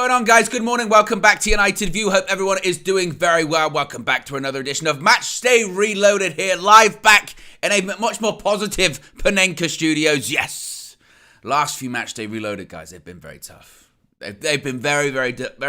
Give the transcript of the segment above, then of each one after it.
going on, guys? Good morning. Welcome back to United View. Hope everyone is doing very well. Welcome back to another edition of Matchday Reloaded here, live back in a much more positive Panenka Studios. Yes, last few Matchday Reloaded, guys, they've been very tough. They've been very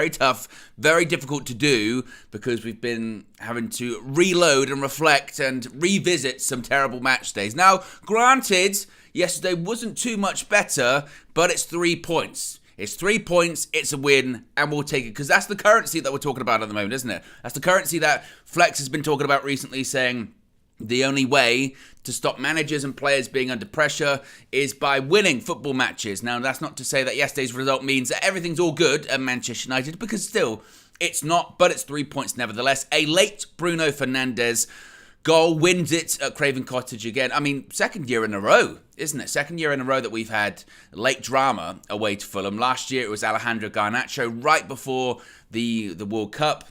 tough, very difficult to do because we've been having to reload and reflect and revisit some terrible match days. Now, granted, yesterday wasn't too much better, but it's 3 points. It's 3 points, it's a win, and we'll take it, because that's the currency that we're talking about at the moment, isn't it? That's the currency that Flex has been talking about recently, saying the only way to stop managers and players being under pressure is by winning football matches. Now, that's not to say that yesterday's result means that everything's all good at Manchester United, because still, it's not, but it's 3 points nevertheless. A late Bruno Fernandes goal wins it at Craven Cottage again. I mean, second year in a row, isn't it? Second year in a row that we've had late drama away to Fulham. Last year it was Alejandro Garnacho right before the World Cup.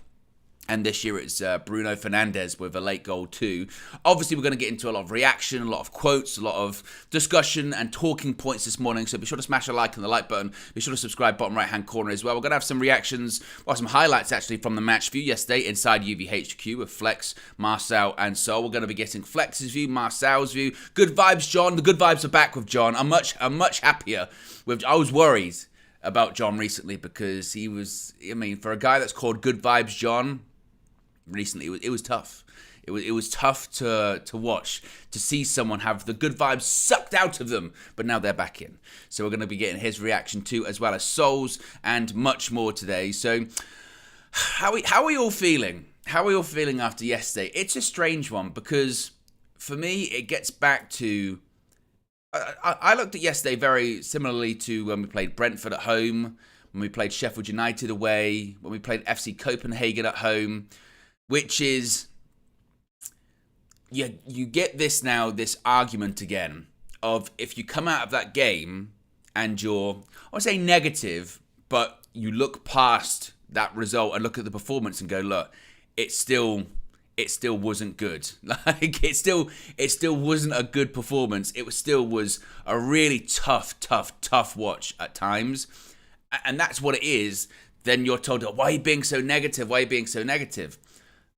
And this year it's Bruno Fernandes with a late goal too. Obviously, we're going to get into a lot of reaction, a lot of quotes, a lot of discussion and talking points this morning. So be sure to smash a like on the like button. Be sure to subscribe bottom right-hand corner as well. We're going to have some reactions, well, some highlights actually from the match view yesterday inside UVHQ with Flex, Marcel and Sol. We're going to be getting Flex's view, Marcel's view. Good vibes, John. The good vibes are back with John. I'm much happier with. I was worried about John recently because he was. I mean, for a guy that's called Good Vibes John. Recently, it was tough. It was tough to watch, to see someone have the good vibes sucked out of them, but now they're back in. So we're going to be getting his reaction too, as well as Sol's and much more today. So how are you all feeling? How are you all feeling after yesterday? It's a strange one because for me, it gets back to... I looked at yesterday very similarly to when we played Brentford at home, when we played Sheffield United away, when we played FC Copenhagen at home, which is, you get this argument again of if you come out of that game and you're, I would say negative, but you look past that result and look at the performance and go, look, it still wasn't good. Like it still wasn't a good performance. It was a really tough watch at times, and that's what it is. Then you're told, oh, why are you being so negative? Why are you being so negative?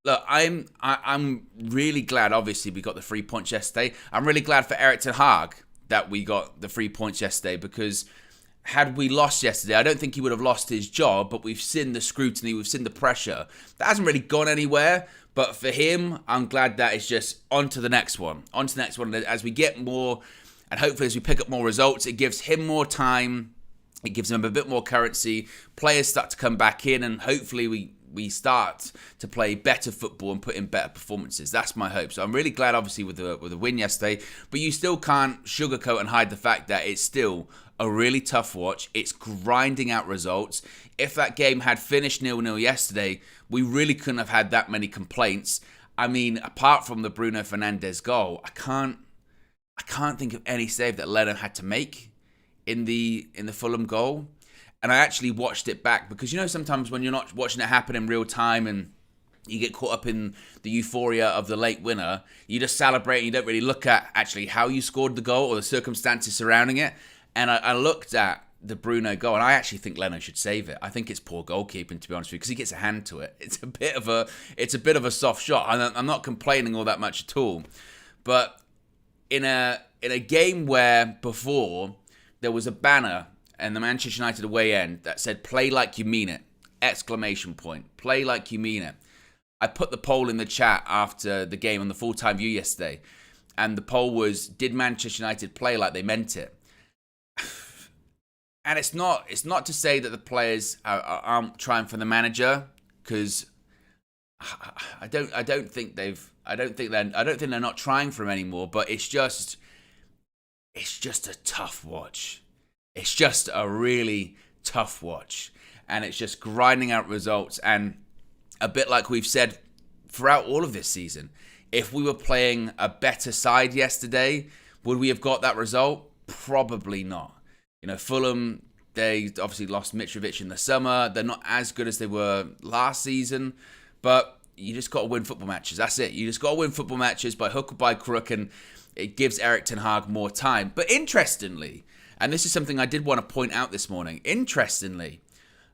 Look, I'm really glad, obviously, we got the 3 points yesterday. I'm really glad for Erik ten Hag that we got the 3 points yesterday, because had we lost yesterday, I don't think he would have lost his job, but we've seen the scrutiny, we've seen the pressure. That hasn't really gone anywhere, but for him, I'm glad that it's just on to the next one. On to the next one. As we get more, and hopefully as we pick up more results, it gives him more time, it gives him a bit more currency, players start to come back in, and hopefully we start to play better football and put in better performances. That's my hope. So I'm really glad, obviously, with the win yesterday. But you still can't sugarcoat and hide the fact that it's still a really tough watch. It's grinding out results. If that game had finished 0-0 yesterday, we really couldn't have had that many complaints. I mean, apart from the Bruno Fernandes goal, I can't think of any save that Leno had to make in the Fulham goal. And I actually watched it back because, sometimes when you're not watching it happen in real time and you get caught up in the euphoria of the late winner, you just celebrate and you don't really look at actually how you scored the goal or the circumstances surrounding it. And I looked at the Bruno goal and I actually think Leno should save it. I think it's poor goalkeeping, to be honest with you, because he gets a hand to it. It's a bit of a soft shot. I'm not complaining all that much at all. But in a game where before there was a banner and the Manchester United away end that said, play like you mean it, ! Play like you mean it. I put the poll in the chat after the game on the full-time view yesterday, and the poll was, did Manchester United play like they meant it? And it's not to say that the players aren't trying for the manager, because I don't think they're not trying for him anymore, but it's just a tough watch. It's just a really tough watch, and it's just grinding out results. And a bit like we've said throughout all of this season, if we were playing a better side yesterday, would we have got that result? Probably not. Fulham, they obviously lost Mitrovic in the summer. They're not as good as they were last season, but you just got to win football matches. That's it. You just got to win football matches by hook or by crook, and it gives Erik ten Hag more time. But interestingly, and this is something I did want to point out this morning, interestingly,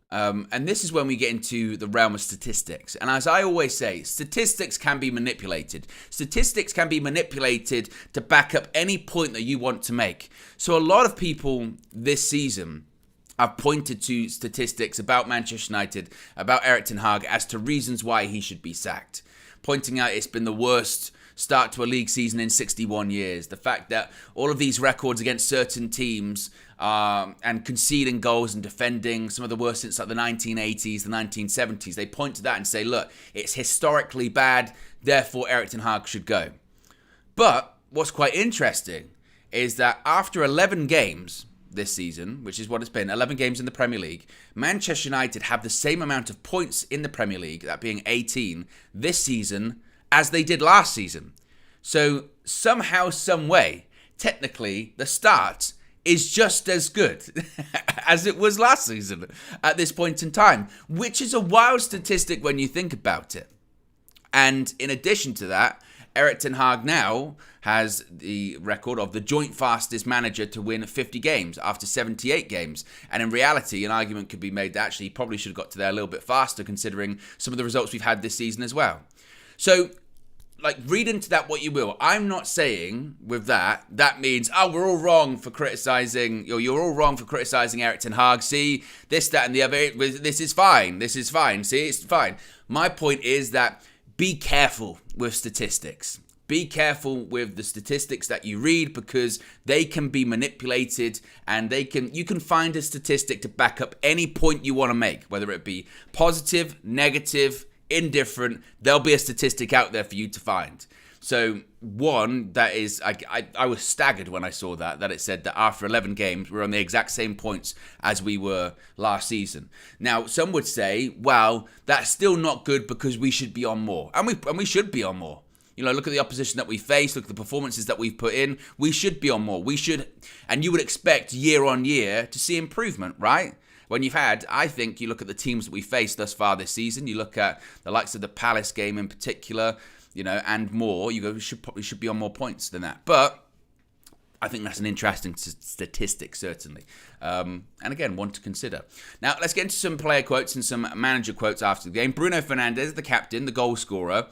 And this is when we get into the realm of statistics. And as I always say, statistics can be manipulated. Statistics can be manipulated to back up any point that you want to make. So a lot of people this season have pointed to statistics about Manchester United, about Erik ten Hag, as to reasons why he should be sacked. Pointing out it's been the worst start to a league season in 61 years. The fact that all of these records against certain teams and conceding goals and defending some of the worst since like the 1980s, the 1970s, they point to that and say, look, it's historically bad, therefore Erik ten Hag should go. But what's quite interesting is that after 11 games this season, which is what it's been, 11 games in the Premier League, Manchester United have the same amount of points in the Premier League, that being 18, this season as they did last season. So somehow, some way, technically, the start is just as good as it was last season at this point in time, which is a wild statistic when you think about it. And in addition to that, Erik ten Hag now has the record of the joint fastest manager to win 50 games after 78 games. And in reality, an argument could be made that actually he probably should have got to there a little bit faster considering some of the results we've had this season as well. So, read into that what you will. I'm not saying with that means, we're all wrong for criticising, you're all wrong for criticising Erik ten Hag. See, this, that, and the other, this is fine. See, it's fine. My point is that be careful with statistics. Be careful with the statistics that you read because they can be manipulated and you can find a statistic to back up any point you want to make, whether it be positive, negative, indifferent. There'll be a statistic out there for you to find. So one, that is, I was staggered when I saw that it said that after 11 games, we're on the exact same points as we were last season. Now, some would say, well, that's still not good because we should be on more. And we should be on more. Look at the opposition that we face, look at the performances that we've put in. We should be on more. And you would expect year on year to see improvement, right? When I think you look at the teams that we faced thus far this season, you look at the likes of the Palace game in particular, and more, you go, we should be on more points than that. But I think that's an interesting statistic, certainly. And again, one to consider. Now, let's get into some player quotes and some manager quotes after the game. Bruno Fernandes, the captain, the goal scorer,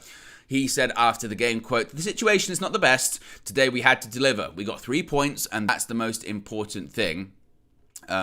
he said after the game, quote, "The situation is not the best. Today we had to deliver. We got 3 points, and that's the most important thing."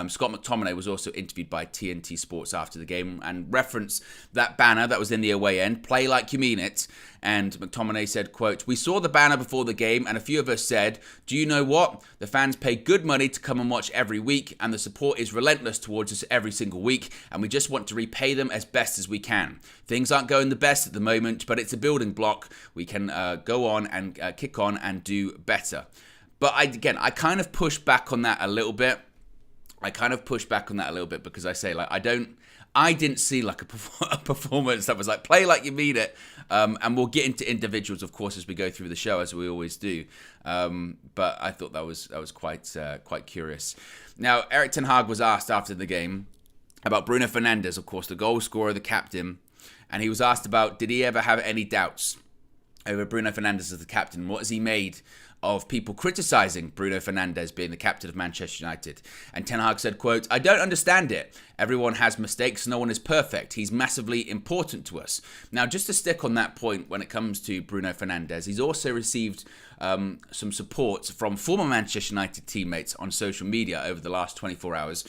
Scott McTominay was also interviewed by TNT Sports after the game and referenced that banner that was in the away end, "Play like you mean it." And McTominay said, quote, "We saw the banner before the game and a few of us said, do you know what? The fans pay good money to come and watch every week and the support is relentless towards us every single week and we just want to repay them as best as we can. Things aren't going the best at the moment, but it's a building block. We can go on and kick on and do better." But I kind of push back on that a little bit. Because I say, I didn't see a performance that was play like you mean it. And we'll get into individuals, of course, as we go through the show, as we always do. But I thought that was quite curious. Now, Erik ten Hag was asked after the game about Bruno Fernandes, of course, the goal scorer, the captain. And he was asked about, did he ever have any doubts over Bruno Fernandes as the captain? What has he made of people criticising Bruno Fernandes being the captain of Manchester United? And Ten Hag said, quote, "I don't understand it. Everyone has mistakes. No one is perfect. He's massively important to us." Now, just to stick on that point when it comes to Bruno Fernandes, he's also received some support from former Manchester United teammates on social media over the last 24 hours.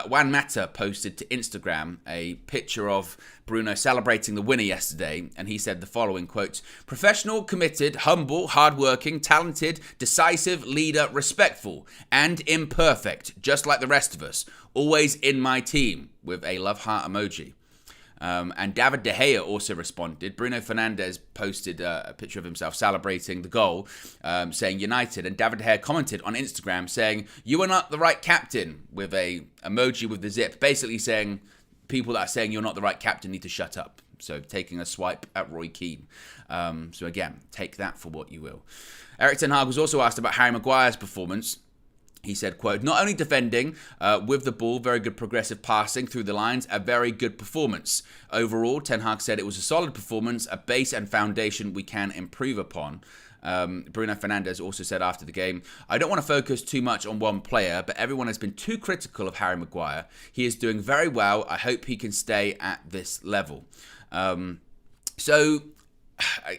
Juan Mata posted to Instagram a picture of Bruno celebrating the winner yesterday, and he said the following, quote, "Professional, committed, humble, hardworking, talented, decisive, leader, respectful, and imperfect, just like the rest of us. Always in my team," with a love heart emoji. And David De Gea also responded. Bruno Fernandes posted a picture of himself celebrating the goal, saying United, and David De Gea commented on Instagram saying, "You are not the right captain," with a emoji with the zip, basically saying people that are saying you're not the right captain need to shut up. So taking a swipe at Roy Keane. So again, take that for what you will. Erik ten Hag was also asked about Harry Maguire's performance. He said, quote, "Not only defending with the ball, very good progressive passing through the lines, a very good performance. Overall," Ten Hag said, "it was a solid performance, a base and foundation we can improve upon." Bruno Fernandes also said after the game, "I don't want to focus too much on one player, but everyone has been too critical of Harry Maguire. He is doing very well. I hope he can stay at this level." So,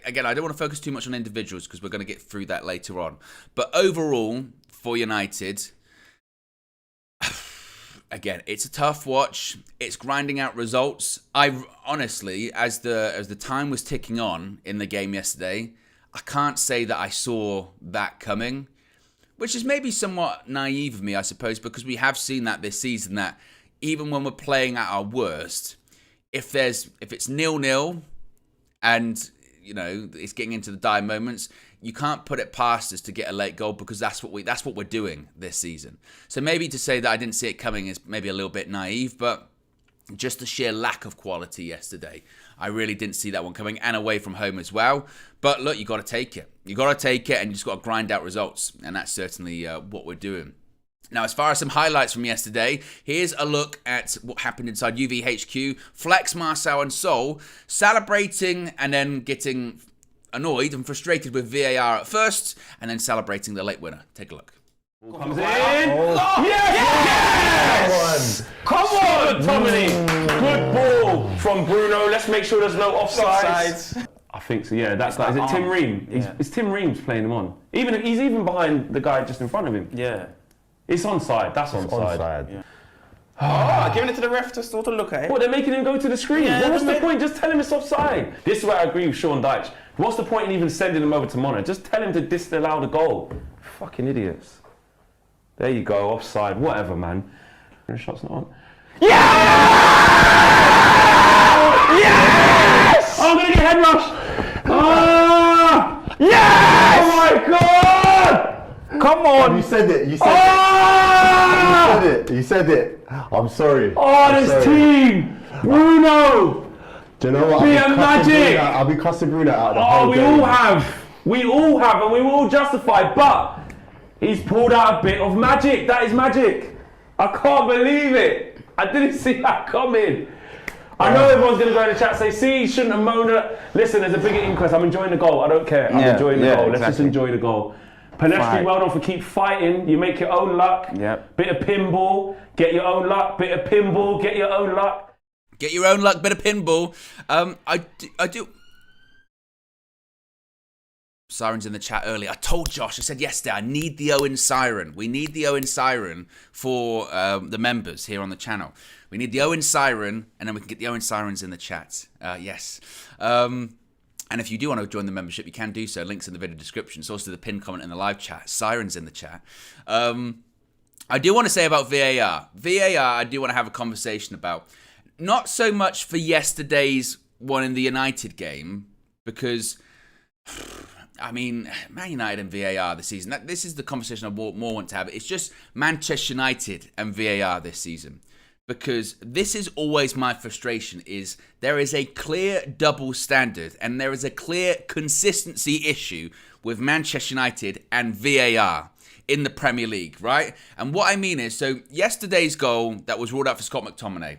again, I don't want to focus too much on individuals because we're going to get through that later on. But overall, for United, again, it's a tough watch. It's grinding out results. I honestly, as the time was ticking on in the game yesterday, I can't say that I saw that coming, which is maybe somewhat naive of me, I suppose, because we have seen that this season, that even when we're playing at our worst, if it's 0-0 and it's getting into the dire moments, you can't put it past us to get a late goal, because that's what we're doing this season. So maybe to say that I didn't see it coming is maybe a little bit naive, but just the sheer lack of quality yesterday, I really didn't see that one coming, and away from home as well. But look, you got to take it. You got to take it, and you just got to grind out results, and that's certainly what we're doing. Now, as far as some highlights from yesterday, here's a look at what happened inside UVHQ. Flex, Marcel and Sol celebrating and then getting annoyed and frustrated with VAR at first, and then celebrating the late winner. Take a look. Comes in. Oh. Yes! Come on, Tommy. Good ball from Bruno. Let's make sure there's no offsides. I think so. Yeah, that guy. Is it Tim Ream? Yeah. It's Tim Ream's playing him on. He's even behind the guy just in front of him. Yeah. It's onside. That's onside. Yeah. Giving it to the ref to sort of look at it. What, they're making him go to the screen? Yeah, what's the point? Just tell him it's offside. This is where I agree with Sean Dyche. What's the point in even sending him over to Mono? Just tell him to disallow the goal. Fucking idiots. There you go, offside, whatever, man. The shot's not on. Yeah! Yes! Oh, I'm gonna get head rush! Oh! Yes! Oh my god! Come on! You said it, you said it. I'm sorry. Oh, this team! Bruno! Do you know what? Be a magic! I'll be cussing Bruno out the whole game. We all have, and we will justify, but he's pulled out a bit of magic. That is magic. I can't believe it. I didn't see that coming. I know everyone's going to go in the chat and say, see, he shouldn't have moaned it. Listen, there's a bigger inquest. I'm enjoying the goal. I don't care. I'm enjoying the goal. Let's just enjoy the goal. Pedestri, well done for keep fighting. You make your own luck. Yep. Bit of pinball, get your own luck. Bit of pinball, get your own luck. Get your own luck, bit of pinball. I do. Sirens in the chat earlier. I told Josh, I said yesterday, I need the Owen siren. We need the Owen siren for the members here on the channel. We need the Owen siren, and then we can get the Owen sirens in the chat. Yes. And if you do want to join the membership, you can do so. Links in the video description. It's also the pinned comment in the live chat. Sirens in the chat. I do want to say about VAR. VAR, I do want to have a conversation about. Not so much for yesterday's one in the United game, because, I mean, Man United and VAR this season, this is the conversation I more want to have. It's just Manchester United and VAR this season. Because this is always my frustration, is there is a clear double standard and there is a clear consistency issue with Manchester United and VAR in the Premier League, right? And what I mean is, so yesterday's goal that was ruled out for Scott McTominay,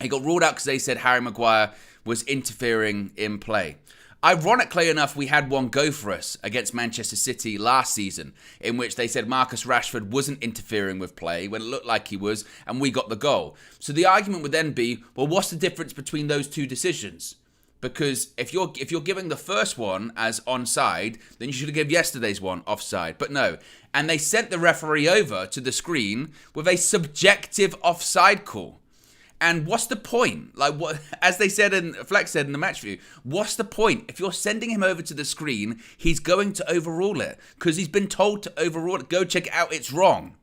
he got ruled out because they said Harry Maguire was interfering in play. Ironically enough, we had one go for us against Manchester City last season, in which they said Marcus Rashford wasn't interfering with play when it looked like he was, and we got the goal. So the argument would then be, well, what's the difference between those two decisions? Because if you're giving the first one as onside, then you should have given yesterday's one offside. But no. And they sent the referee over to the screen with a subjective offside call. And what's the point? Like, what, as they said and Flex said in the match view, what's the point? If you're sending him over to the screen, he's going to overrule it because he's been told to overrule it. Go check it out. It's wrong.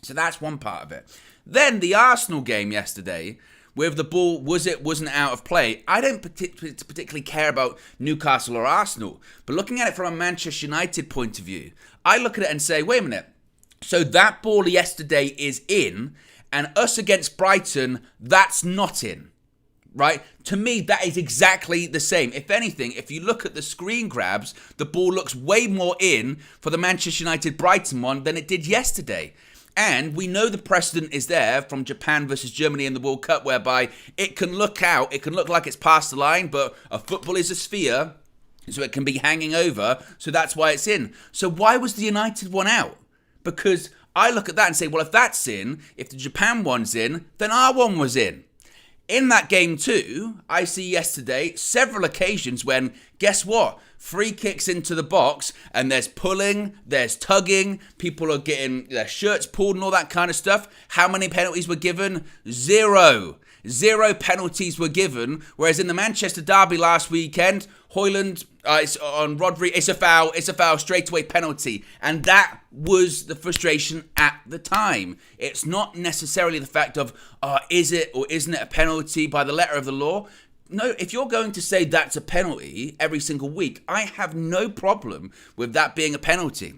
So that's one part of it. Then the Arsenal game yesterday, with the ball, wasn't out of play. I don't particularly care about Newcastle or Arsenal, but looking at it from a Manchester United point of view, I look at it and say, wait a minute. So that ball yesterday is in, and us against Brighton, that's not in, right? To me, that is exactly the same. If anything, if you look at the screen grabs, the ball looks way more in for the Manchester United-Brighton one than it did yesterday. And we know the precedent is there from Japan versus Germany in the World Cup, whereby it can look like it's past the line, but a football is a sphere. so it can be hanging over, so that's why it's in. So why was the United one out? Because I look at that and say, well, if that's in, if the Japan one's in, then our one was in. In that game too, I see yesterday several occasions when, guess what? Free kicks into the box and there's pulling, there's tugging, people are getting their shirts pulled and all that kind of stuff. How many penalties were given? Zero. Zero penalties were given, whereas in the Manchester derby last weekend, Højlund, it's on Rodri, it's a foul, straight away penalty. And that was the frustration at the time. It's not necessarily the fact of, is it or isn't it a penalty by the letter of the law? No, if you're going to say that's a penalty every single week, I have no problem with that being a penalty.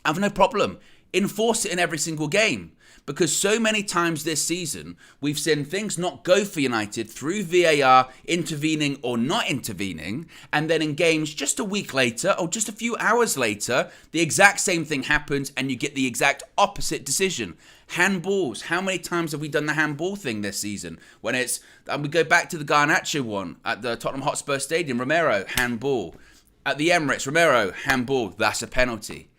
I have no problem. Enforce it in every single game. Because so many times this season, we've seen things not go for United through VAR intervening or not intervening, and then in games just a week later or just a few hours later, the exact same thing happens and you get the exact opposite decision. Handballs. How many times have we done the handball thing this season? When it's, and we go back to the Garnacho one at the Tottenham Hotspur Stadium, Romero, handball. At the Emirates, Romero, handball, that's a penalty.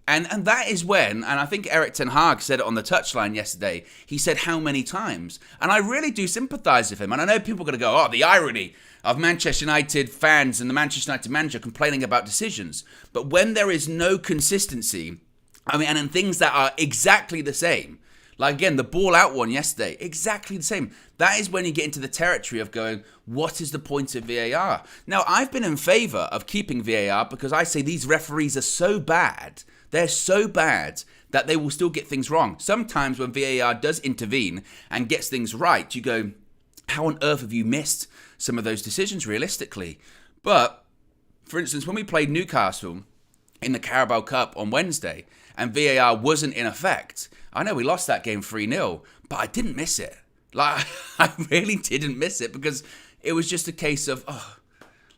And that is when, and I think Erik ten Hag said it on the touchline yesterday, he said how many times. And I really do sympathise with him. And I know people are going to go, the irony of Manchester United fans and the Manchester United manager complaining about decisions. But when there is no consistency, and in things that are exactly the same, like again, the ball out one yesterday, exactly the same. That is when you get into the territory of going, what is the point of VAR? Now, I've been in favour of keeping VAR because I say these referees are so bad. They're so bad that they will still get things wrong. Sometimes when VAR does intervene and gets things right, you go, how on earth have you missed some of those decisions realistically? But, for instance, when we played Newcastle in the Carabao Cup on Wednesday and VAR wasn't in effect, I know we lost that game 3-0, but I didn't miss it. Like, I really didn't miss it because it was just a case of,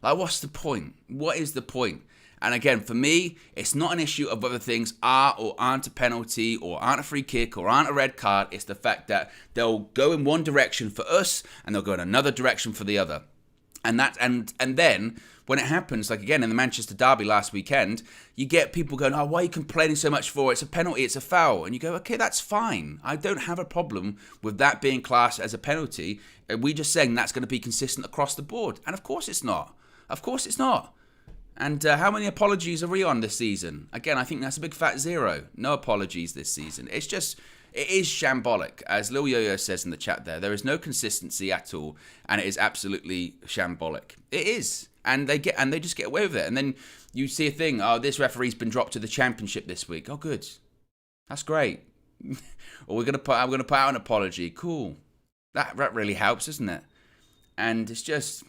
what's the point? What is the point? And again, for me, it's not an issue of whether things are or aren't a penalty or aren't a free kick or aren't a red card. It's the fact that they'll go in one direction for us and they'll go in another direction for the other. And then when it happens, like again in the Manchester derby last weekend, you get people going, why are you complaining so much for it? It's a penalty, it's a foul. And you go, okay, that's fine. I don't have a problem with that being classed as a penalty. We're just saying that's going to be consistent across the board. And of course it's not. Of course it's not. And how many apologies are we on this season? Again, I think that's a big fat 0. No apologies this season. It is shambolic. As Lil Yo-Yo says in the chat there is no consistency at all. And it is absolutely shambolic. It is. And they just get away with it. And then you see a thing, this referee's been dropped to the championship this week. Oh, good. That's great. Or I'm going to put out an apology. Cool. That really helps, doesn't it? And it's just...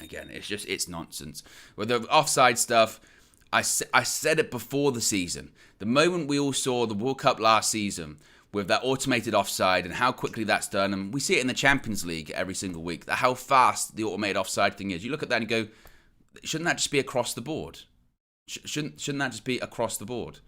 Again, it's nonsense. With the offside stuff, I said it before the season. The moment we all saw the World Cup last season with that automated offside and how quickly that's done, and we see it in the Champions League every single week, that how fast the automated offside thing is. You look at that and you go, shouldn't that just be across the board? Shouldn't that just be across the board?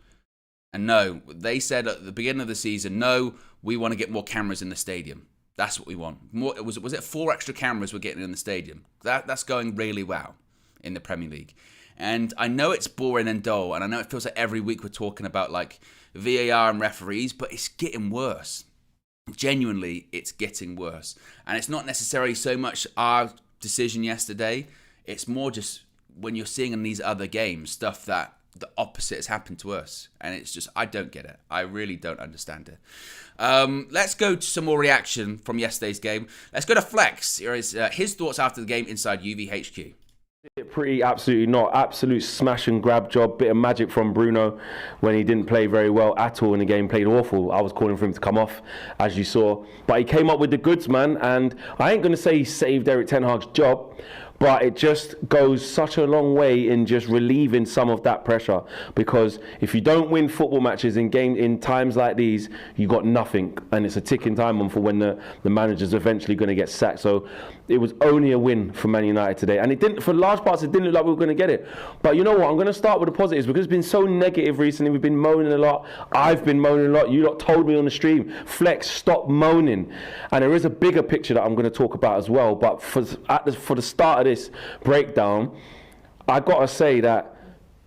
And no, they said at the beginning of the season, no, we want to get more cameras in the stadium. That's what we want. More, was it 4 extra cameras we're getting in the stadium? That's going really well in the Premier League. And I know it's boring and dull, and I know it feels like every week we're talking about like VAR and referees, but it's getting worse. Genuinely, it's getting worse. And it's not necessarily so much our decision yesterday. It's more just when you're seeing in these other games stuff that the opposite has happened to us. And it's just, I don't get it. I really don't understand it. Let's go to some more reaction from yesterday's game. Let's go to Flex. Here is his thoughts after the game inside UVHQ. Pretty absolutely not. Absolute smash and grab job. Bit of magic from Bruno when he didn't play very well at all in the game. Played awful. I was calling for him to come off, as you saw. But he came up with the goods, man. And I ain't going to say he saved Erik ten Hag's job, but it just goes such a long way in just relieving some of that pressure. Because if you don't win football matches in times like these, you got nothing, and it's a ticking time bomb for when the manager's eventually going to get sacked. So it was only a win for Man United today, and it didn't. For large parts, it didn't look like we were going to get it. But you know what? I'm going to start with the positives because it's been so negative recently. We've been moaning a lot. I've been moaning a lot. You lot told me on the stream, Flex, stop moaning. And there is a bigger picture that I'm going to talk about as well. But for the start of this breakdown, I got to say that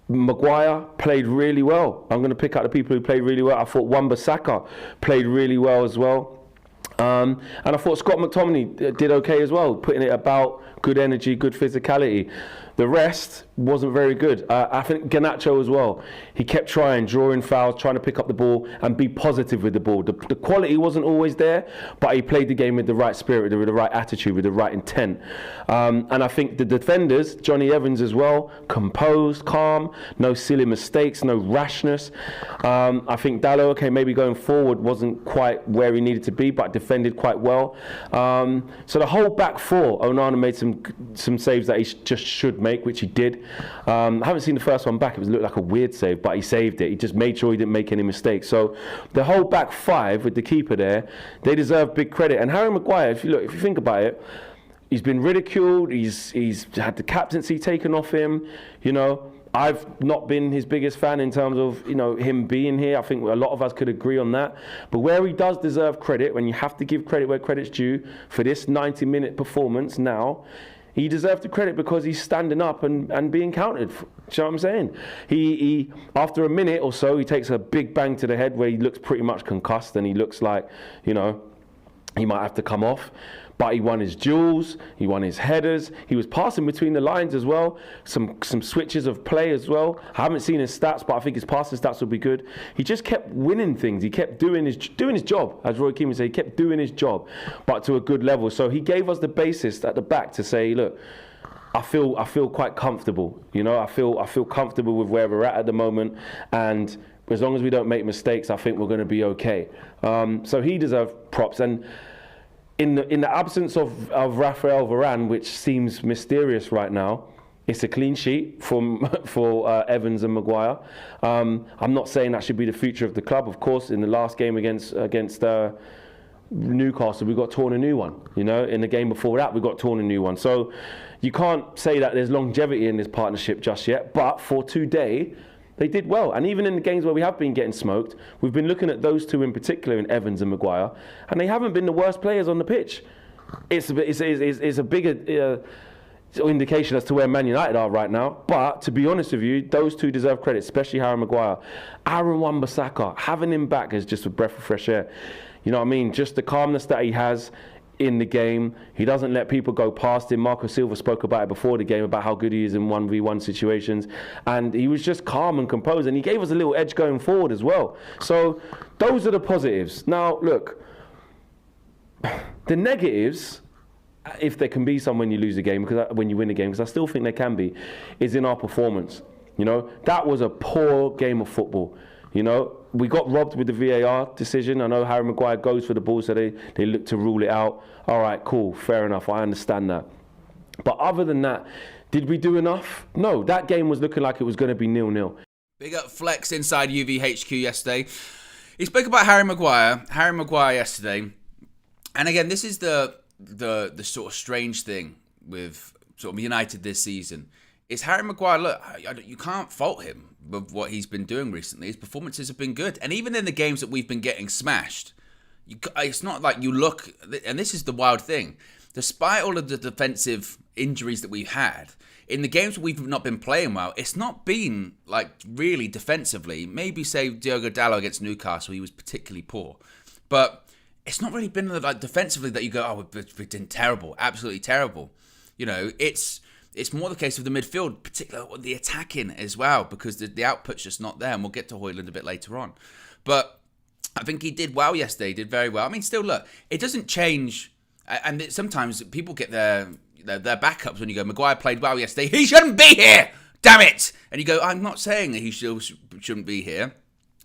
Maguire played really well. I'm going to pick out the people who played really well. I thought Wan-Bissaka played really well as well. And I thought Scott McTominay did okay as well, putting it about, good energy, good physicality. The rest wasn't very good. I think Garnacho as well. He kept trying, drawing fouls, trying to pick up the ball and be positive with the ball. The quality wasn't always there, but he played the game with the right spirit, with the right attitude, with the right intent. And I think the defenders, Johnny Evans as well, composed, calm, no silly mistakes, no rashness. I think Dalot, okay, maybe going forward wasn't quite where he needed to be, but defended quite well. So the whole back four, Onana made some saves that he just should make, which he did. I haven't seen the first one back. It looked like a weird save, but he saved it. He just made sure he didn't make any mistakes. So the whole back five with the keeper there, they deserve big credit. And Harry Maguire, if you think about it, he's been ridiculed. He's had the captaincy taken off him. You know, I've not been his biggest fan in terms of, you know, him being here. I think a lot of us could agree on that. But where he does deserve credit, when you have to give credit where credit's due for this 90-minute performance now, he deserves the credit because he's standing up and being counted. Do you know what I'm saying? He after a minute or so, he takes a big bang to the head where he looks pretty much concussed and he looks like, you know, he might have to come off. But he won his duels, he won his headers, he was passing between the lines as well, some switches of play as well. I haven't seen his stats, but I think his passing stats will be good. He just kept winning things, he kept doing his job, as Roy Keane would say, he kept doing his job, but to a good level. So he gave us the basis at the back to say, look, I feel quite comfortable, you know, I feel comfortable with where we're at the moment, and as long as we don't make mistakes, I think we're going to be okay. So he deserves props. And in the absence of Raphael Varane, which seems mysterious right now, it's a clean sheet for Evans and Maguire. I'm not saying that should be the future of the club. Of course, in the last game against Newcastle, we got torn a new one. You know, in the game before that, we got torn a new one. So you can't say that there's longevity in this partnership just yet. But for today, they did well. And even in the games where we have been getting smoked, we've been looking at those two in particular, in Evans and Maguire, and they haven't been the worst players on the pitch. It's a bigger indication as to where Man United are right now. But to be honest with you, those two deserve credit, especially Harry Maguire. Aaron Wan-Bissaka, having him back is just a breath of fresh air. You know what I mean? Just the calmness that he has in the game. He doesn't let people go past him. Marco Silva spoke about it before the game, about how good he is in 1v1 situations. And he was just calm and composed. And he gave us a little edge going forward as well. So those are the positives. Now, look, the negatives, if there can be some when you lose a game, when you win a game, because I still think there can be, is in our performance. You know, that was a poor game of football. You know, we got robbed with the VAR decision. I know Harry Maguire goes for the ball, so they look to rule it out. All right, cool, fair enough, I understand that. But other than that, did we do enough? No, that game was looking like it was going to be 0-0. Big up Flex inside UVHQ yesterday. He spoke about Harry Maguire yesterday. And again, this is the sort of strange thing with sort of United this season. It's Harry Maguire, look, you can't fault him with what he's been doing recently. His performances have been good. And even in the games that we've been getting smashed, it's not like you look, and this is the wild thing, despite all of the defensive injuries that we've had, in the games we've not been playing well, it's not been like really defensively. Maybe say Diogo Dalot against Newcastle, he was particularly poor. But it's not really been like defensively that you go, oh, we've been terrible, absolutely terrible. You know, it's more the case of the midfield, particularly the attacking as well, because the output's just not there, and we'll get to Højlund a bit later on. But I think he did well yesterday, he did very well. I mean, still, look, it doesn't change, and sometimes people get their backups when you go, Maguire played well yesterday, he shouldn't be here, damn it! And you go, I'm not saying that he shouldn't be here.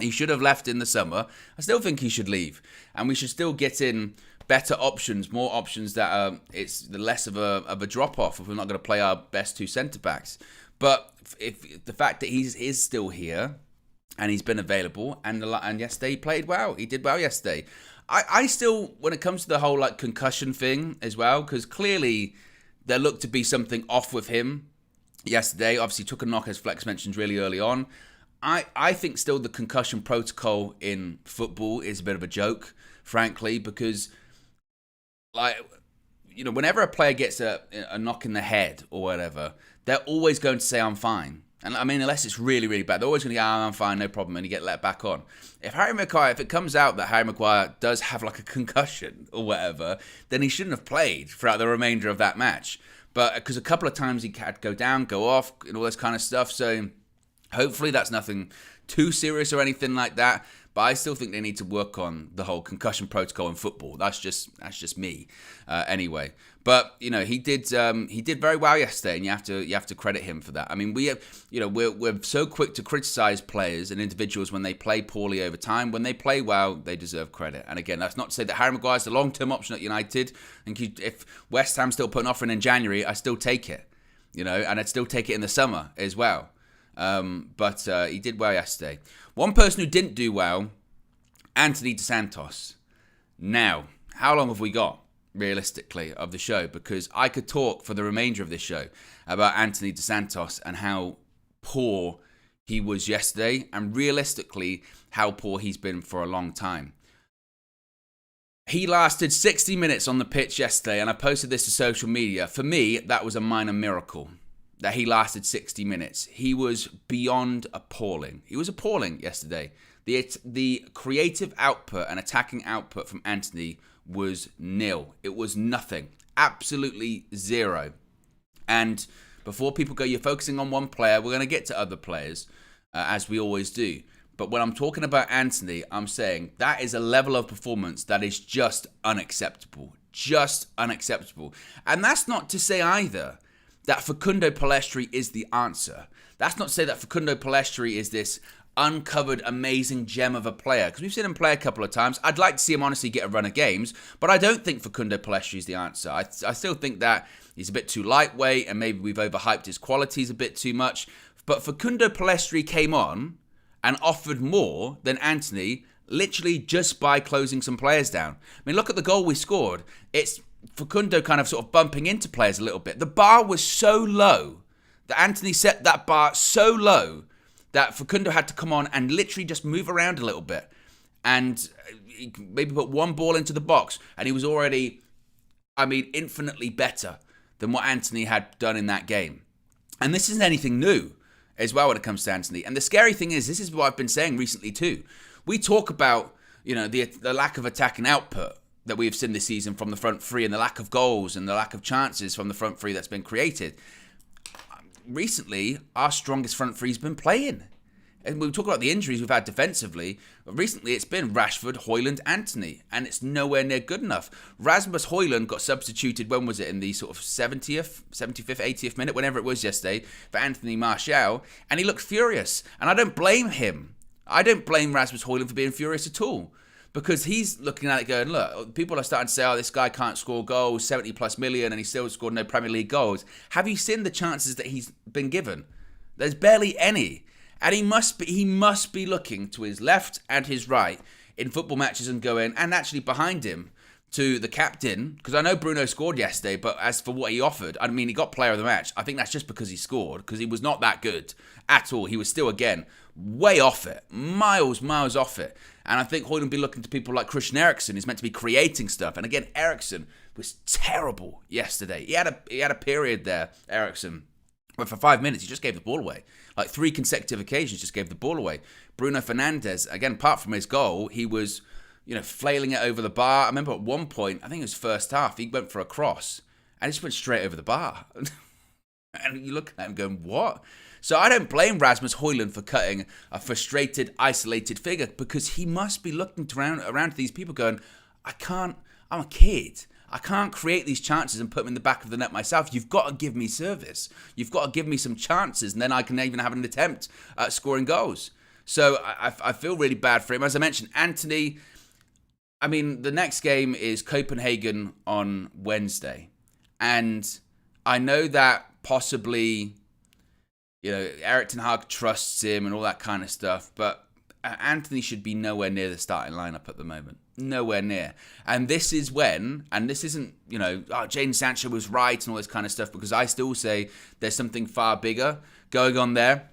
He should have left in the summer. I still think he should leave, and we should still get in better options, more options that are, it's less of a drop-off if we're not going to play our best two centre-backs. But if the fact that he is still here and he's been available, and yesterday he played well. He did well yesterday. I still, when it comes to the whole like concussion thing as well, because clearly there looked to be something off with him yesterday. Obviously took a knock, as Flex mentioned, really early on. I think still the concussion protocol in football is a bit of a joke, frankly, because like whenever a player gets a knock in the head or whatever, they're always going to say, I'm fine. And I mean, unless it's really, really bad, they're always going to go, I'm fine, no problem, and you get let back on. If it comes out that Harry Maguire does have like a concussion or whatever, then he shouldn't have played throughout the remainder of that match. But because a couple of times he had to go down, go off, and all this kind of stuff. So hopefully that's nothing too serious or anything like that. But I still think they need to work on the whole concussion protocol in football. That's just me, anyway. But he did very well yesterday, and you have to credit him for that. I mean, we're so quick to criticize players and individuals when they play poorly over time. When they play well, they deserve credit. And again, that's not to say that Harry Maguire's the long-term option at United. And if West Ham still put an offer in January, I still take it. And I'd still take it in the summer as well. But he did well yesterday. One person who didn't do well, Anthony Dos Santos. Now, how long have we got, realistically, of the show? Because I could talk for the remainder of this show about Anthony Dos Santos and how poor he was yesterday, and realistically, how poor he's been for a long time. He lasted 60 minutes on the pitch yesterday, and I posted this to social media. For me, that was a minor miracle, that he lasted 60 minutes. He was beyond appalling. He was appalling yesterday. The creative output and attacking output from Anthony was nil. It was nothing. Absolutely zero. And before people go, you're focusing on one player, we're going to get to other players, as we always do. But when I'm talking about Anthony, I'm saying that is a level of performance that is just unacceptable. Just unacceptable. And that's not to say either that Facundo Pellistri is the answer. That's not to say that Facundo Pellistri is this uncovered amazing gem of a player, because we've seen him play a couple of times. I'd like to see him honestly get a run of games, but I don't think Facundo Pellistri is the answer. I still think that he's a bit too lightweight, and maybe we've overhyped his qualities a bit too much. But Facundo Pellistri came on and offered more than Anthony, literally just by closing some players down. I mean, look at the goal we scored. It's Facundo kind of sort of bumping into players a little bit. The bar was so low that Anthony set that bar so low that Facundo had to come on and literally just move around a little bit and maybe put one ball into the box, and he was already, infinitely better than what Anthony had done in that game. And this isn't anything new as well when it comes to Anthony. And the scary thing is, this is what I've been saying recently too. We talk about, the lack of attacking output that we've seen this season from the front three, and the lack of goals and the lack of chances from the front three that's been created. Recently, our strongest front three's been playing. And we talk about the injuries we've had defensively. Recently, it's been Rashford, Højlund, Anthony, and it's nowhere near good enough. Rasmus Højlund got substituted, when was it, in the sort of 70th, 75th, 80th minute, whenever it was yesterday, for Anthony Martial, and he looked furious. And I don't blame him. I don't blame Rasmus Højlund for being furious at all. Because he's looking at it going, look, people are starting to say, this guy can't score goals, 70 plus million, and he still scored no Premier League goals. Have you seen the chances that he's been given? There's barely any. And he must be looking to his left and his right in football matches and going, and actually behind him, to the captain, because I know Bruno scored yesterday, but as for what he offered, he got player of the match. I think that's just because he scored, because he was not that good at all. He was still, again, way off it, miles off it. And I think Højlund will be looking to people like Christian Eriksen, who's meant to be creating stuff. And again, Eriksen was terrible yesterday. He had a period there, Eriksen, where for 5 minutes he just gave the ball away. Like 3 consecutive occasions, just gave the ball away. Bruno Fernandes, again, apart from his goal, he was, flailing it over the bar. I remember at one point, I think it was first half, he went for a cross and it just went straight over the bar. And you look at him going, what? So I don't blame Rasmus Højlund for cutting a frustrated, isolated figure, because he must be looking around to these people going, I'm a kid. I can't create these chances and put them in the back of the net myself. You've got to give me service. You've got to give me some chances, and then I can even have an attempt at scoring goals. So I feel really bad for him. As I mentioned, Anthony, the next game is Copenhagen on Wednesday. And I know that possibly, Erik ten Hag trusts him and all that kind of stuff, but Anthony should be nowhere near the starting lineup at the moment. Nowhere near. And this is when, and this isn't, Jadon Sancho was right and all this kind of stuff, because I still say there's something far bigger going on there.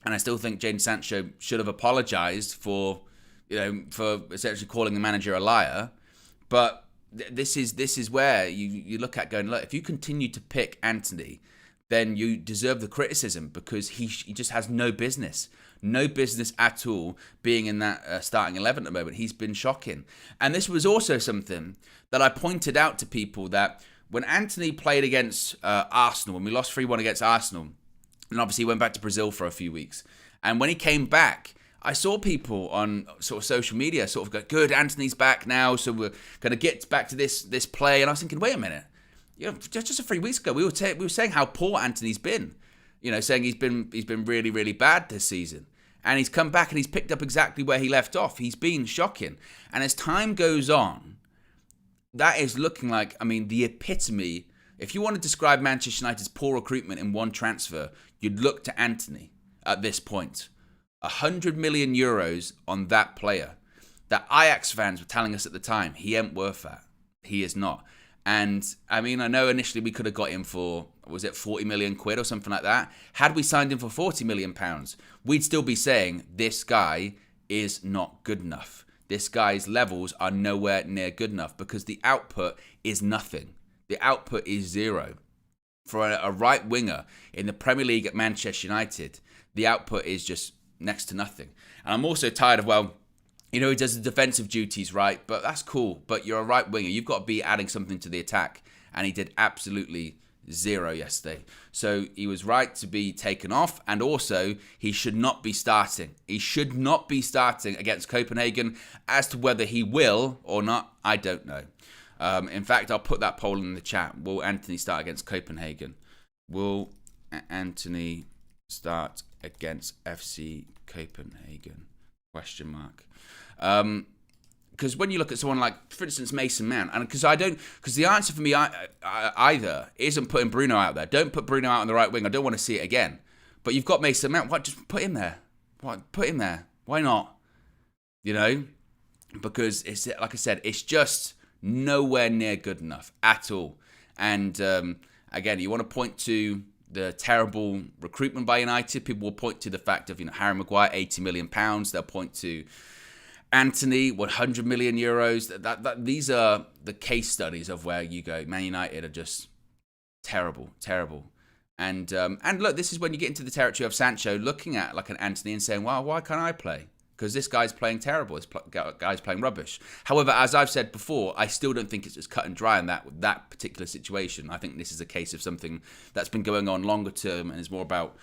And I still think Jadon Sancho should have apologised for essentially calling the manager a liar. But this is where you look at going, look, if you continue to pick Antony, then you deserve the criticism, because he just has no business at all being in that starting 11 at the moment. He's been shocking. And this was also something that I pointed out to people, that when Antony played against Arsenal, when we lost 3-1 against Arsenal, and obviously he went back to Brazil for a few weeks, and when he came back, I saw people on sort of social media sort of go, good, Antony's back now, so we're going to get back to this play. And I was thinking, wait a minute, just a few weeks ago, we were saying how poor Antony's been, saying he's been really, really bad this season. And he's come back and he's picked up exactly where he left off. He's been shocking. And as time goes on, that is looking like, the epitome. If you want to describe Manchester United's poor recruitment in one transfer, you'd look to Antony at this point. 100 million euros on that player. That Ajax fans were telling us at the time, he ain't worth that. He is not. And I know initially we could have got him for, was it 40 million quid or something like that? Had we signed him for 40 million pounds, we'd still be saying this guy is not good enough. This guy's levels are nowhere near good enough, because the output is nothing. The output is zero. For a right winger in the Premier League at Manchester United, the output is just next to nothing. And I'm also tired of, he does the defensive duties, right? But that's cool. But you're a right winger. You've got to be adding something to the attack. And he did absolutely zero yesterday. So he was right to be taken off. And also, he should not be starting. He should not be starting against Copenhagen. As to whether he will or not, I don't know. In fact, I'll put that poll in the chat. Will Antony start against Copenhagen? Will Antony start against FC Copenhagen? Question mark. Because when you look at someone like, for instance, Mason Mount, and because the answer for me either isn't putting Bruno out there. Don't put Bruno out on the right wing. I don't want to see it again. But you've got Mason Mount. What? Just put him there. What? Put him there. Why not? Because it's, like I said, it's just nowhere near good enough at all. And again, you want to point to the terrible recruitment by United. People will point to the fact of, Harry Maguire, 80 million pounds. They'll point to Antony, 100 million euros. That these are the case studies of where you go, Man United are just terrible. And look, this is when you get into the territory of Sancho looking at like an Antony and saying, well, why can't I play? Because this guy's playing terrible. This guy's playing rubbish. However, as I've said before, I still don't think it's as cut and dry in that particular situation. I think this is a case of something that's been going on longer term and is more about,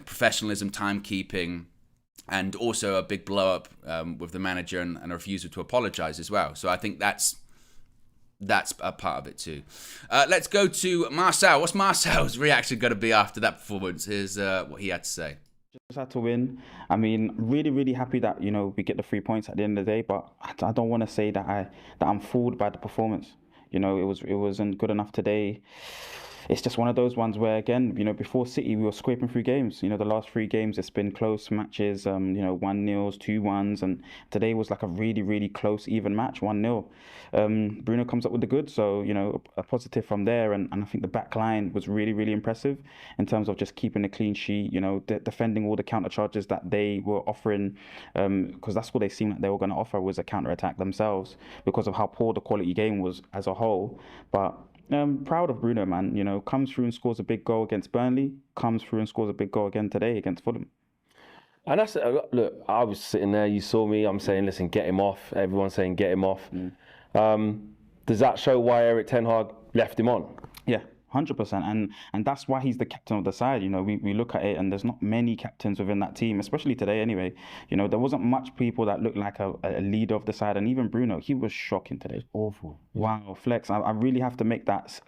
professionalism, timekeeping, and also a big blow up with the manager and a refusal to apologise as well. So I think that's a part of it too. Let's go to Marcel. What's Marcel's reaction going to be after that performance? Here's what he had to say. Just had to win. Really, really happy that we get the 3 points at the end of the day. But I don't want to say that I'm fooled by the performance. It wasn't good enough today. It's just one of those ones where, again, before City we were scraping through games. The last 3 games it's been close matches. 1-0s, 2-1s, and today was like a really, really close, even match, 1-0. Bruno comes up with the goods, so a positive from there. And I think the back line was really, really impressive in terms of just keeping a clean sheet. Defending all the counter charges that they were offering, because that's what they seemed like they were going to offer, was a counter attack themselves because of how poor the quality game was as a whole. But proud of Bruno, man. Comes through and scores a big goal against Burnley. Comes through and scores a big goal again today against Fulham. And that's, look, I was sitting there, you saw me, I'm saying, listen, get him off. Everyone's saying, get him off. Does that show why Erik ten Hag left him on? Yeah. 100%, and that's why he's the captain of the side. We look at it, and there's not many captains within that team, especially today. Anyway, there wasn't much people that looked like a leader of the side, and even Bruno, he was shocking today. Awful. Wow, Flex. I really have to make that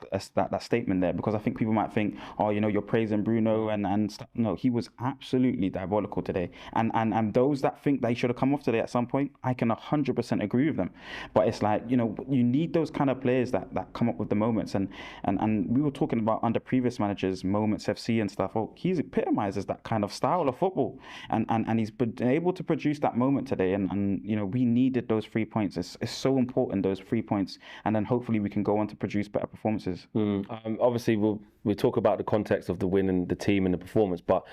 statement there, because I think people might think, oh, you're praising Bruno and stuff. No, he was absolutely diabolical today. And those that think that he should have come off today at some point, I can 100% agree with them. But it's like, you need those kind of players that come up with the moments, and we were talking about under previous managers, Moments FC and stuff. Well, he epitomizes that kind of style of football, and he's been able to produce that moment today. And we needed those 3 points. It's so important, those 3 points, and then hopefully we can go on to produce better performances. Obviously, we'll talk about the context of the win and the team and the performance, but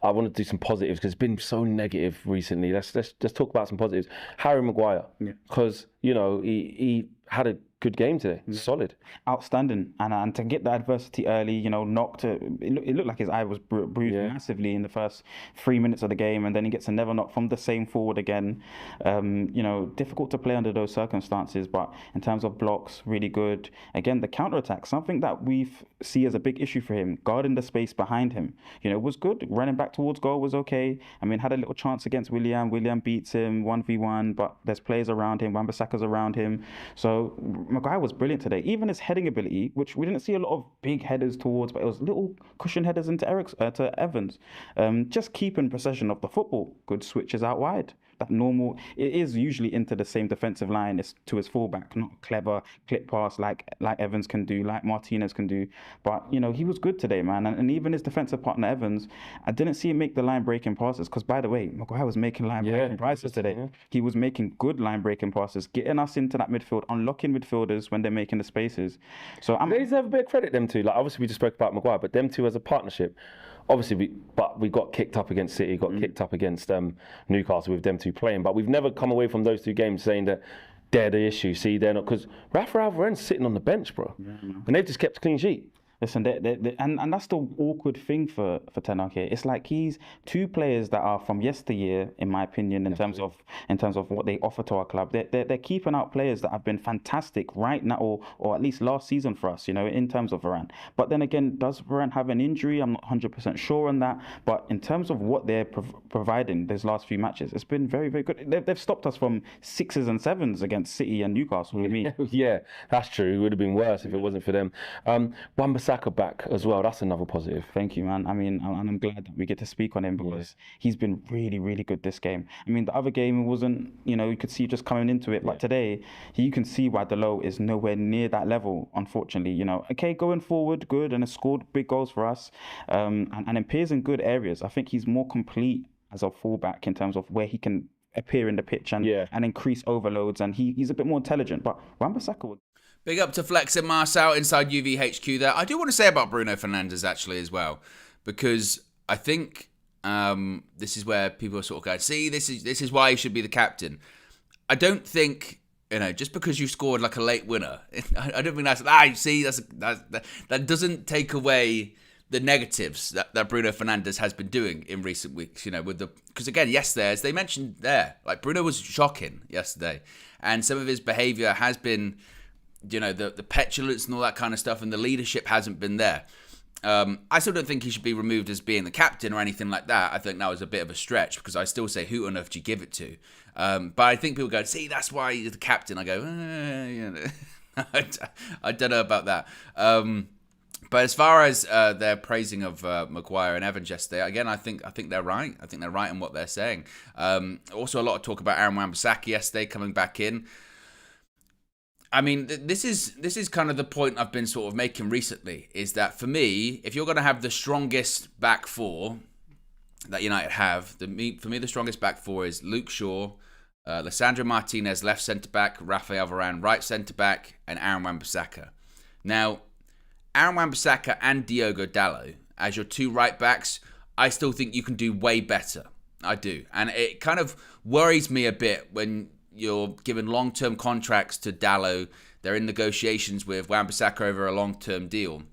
I want to do some positives because it's been so negative recently. Let's talk about some positives. Harry Maguire, because he had a good game today. Solid. Outstanding, and to get the adversity early, knocked it. It looked like his eye was bruised massively in the first 3 minutes of the game, and then he gets another knock from the same forward again. Difficult to play under those circumstances, but in terms of blocks, really good. Again, the counter attack, something that we see as a big issue for him, guarding the space behind him, was good. Running back towards goal was okay. I mean, had a little chance against William. William beats him 1v1, but there's players around him. Wan-Bissaka's around him, so Maguire was brilliant today. Even his heading ability, which we didn't see a lot of big headers towards, but it was little cushion headers into to Evans. Just keeping possession of the football. Good switches out wide. That normal, it is usually into the same defensive line as to his fullback, not clever clip pass like Evans can do, like Martinez can do. But, he was good today, man. And even his defensive partner, Evans, I didn't see him make the line-breaking passes because, by the way, Maguire was making line-breaking passes today. Yeah. He was making good line-breaking passes, getting us into that midfield, unlocking midfielders when they're making the spaces. So they deserve a bit of credit, them two. Like, obviously, we just spoke about Maguire, but them two as a partnership, obviously, we got kicked up against City, got kicked up against Newcastle with them two playing, but we've never come away from those two games saying that they're the issue. See, they're not, because Rafa Alvaren's sitting on the bench, bro, and they've just kept a clean sheet. Listen, and that's the awkward thing for Ten Hag here. It's like he's two players that are from yesteryear, in my opinion, in terms of what they offer to our club. They're keeping out players that have been fantastic right now, or at least last season for us, in terms of Varane. But then again, does Varane have an injury? I'm not 100% sure on that. But in terms of what they're providing these last few matches, it's been very, very good. They've stopped us from 6s and 7s against City and Newcastle. To me, yeah, that's true. It would have been worse if it wasn't for them. Wan-Bissaka back as well. That's another positive. Thank you, man. I mean, and I'm glad that we get to speak on him because he's been really, really good this game. I mean, the other game wasn't, you could see just coming into it, but today you can see why Delo is nowhere near that level, unfortunately. Okay, going forward, good, and has scored big goals for us, and appears in good areas. I think he's more complete as a fullback in terms of where he can appear in the pitch and increase overloads, and he's a bit more intelligent. But Wan-Bissaka. Big up to Flex and Marcel inside UVHQ there. I do want to say about Bruno Fernandes actually as well, because I think this is where people are sort of going, see, this is why he should be the captain. I don't think, just because you scored like a late winner, I don't think that's, that doesn't take away the negatives that Bruno Fernandes has been doing in recent weeks, because again, yesterday, as they mentioned there, like Bruno was shocking yesterday, and some of his behaviour has been, the petulance and all that kind of stuff, and the leadership hasn't been there. I still don't think he should be removed as being the captain or anything like that. I think that was a bit of a stretch because I still say, who on earth do you give it to? But I think people go, see, that's why he's the captain. I go, I don't know about that. But as far as their praising of Maguire and Evans yesterday, again, I think they're right. I think they're right in what they're saying. Also, a lot of talk about Aaron Wan-Bissaka yesterday coming back in. I mean, this is kind of the point I've been sort of making recently, is that for me, if you're going to have the strongest back four that United have, for me, the strongest back four is Luke Shaw, Lissandro Martinez, left centre-back, Rafael Varane, right centre-back, and Aaron Wan-Bissaka. Now, Aaron Wan-Bissaka and Diogo Dalot as your two right-backs, I still think you can do way better. I do. And it kind of worries me a bit when you're given long-term contracts to Dalot. They're in negotiations with Wan-Bissaka over a long-term deal.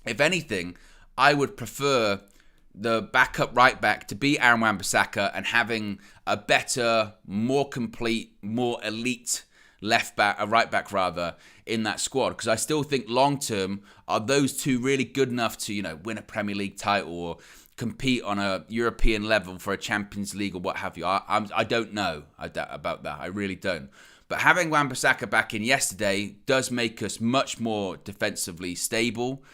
If anything, I would prefer the backup right back to be Aaron Wan-Bissaka and having a better, more complete, more elite right back in that squad, because I still think long-term are those two really good enough to win a Premier League title or compete on a European level for a Champions League or what have you. I don't know about that. I really don't. But having Wan-Bissaka back in yesterday does make us much more defensively stable.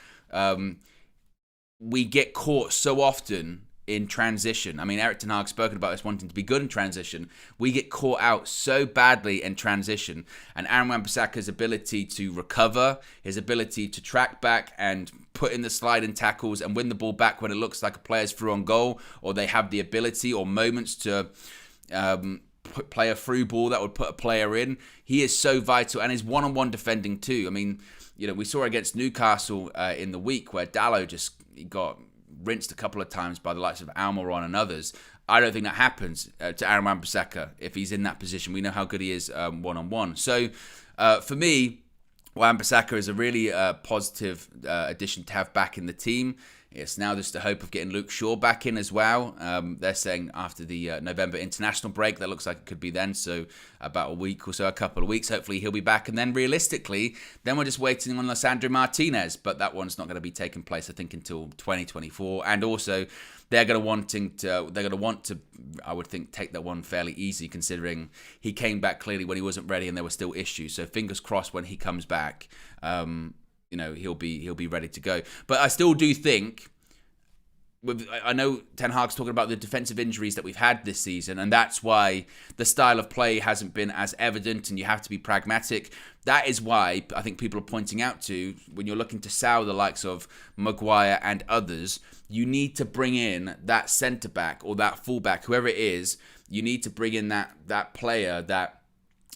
We get caught so often in transition. I mean, Erik ten Hag's spoken about us wanting to be good in transition. We get caught out so badly in transition. And Aaron Wan-Bissaka's ability to recover, his ability to track back and put in the sliding tackles and win the ball back when it looks like a player's through on goal, or they have the ability or moments to play a through ball that would put a player in. He is so vital, and his one-on-one defending too. I mean, we saw against Newcastle in the week where Dalot just got rinsed a couple of times by the likes of Almiron and others. I don't think that happens to Aaron Wan-Bissaka if he's in that position. We know how good he is one-on-one. So for me, Wan-Bissaka is a really positive addition to have back in the team. It's now just the hope of getting Luke Shaw back in as well. They're saying after the November international break, that looks like it could be then. So about a week or so, a couple of weeks. Hopefully he'll be back. And then realistically, then we're just waiting on Lisandro Martinez. But that one's not going to be taking place, I think, until 2024. And also, they're going to want to, I would think, take that one fairly easy, considering he came back clearly when he wasn't ready and there were still issues. So fingers crossed when he comes back, he'll be ready to go. But I still do think, I know Ten Hag's talking about the defensive injuries that we've had this season, and that's why the style of play hasn't been as evident, and you have to be pragmatic. That is why I think people are pointing out to, when you're looking to sell the likes of Maguire and others, you need to bring in that centre-back or that full-back, whoever it is. You need to bring in that player that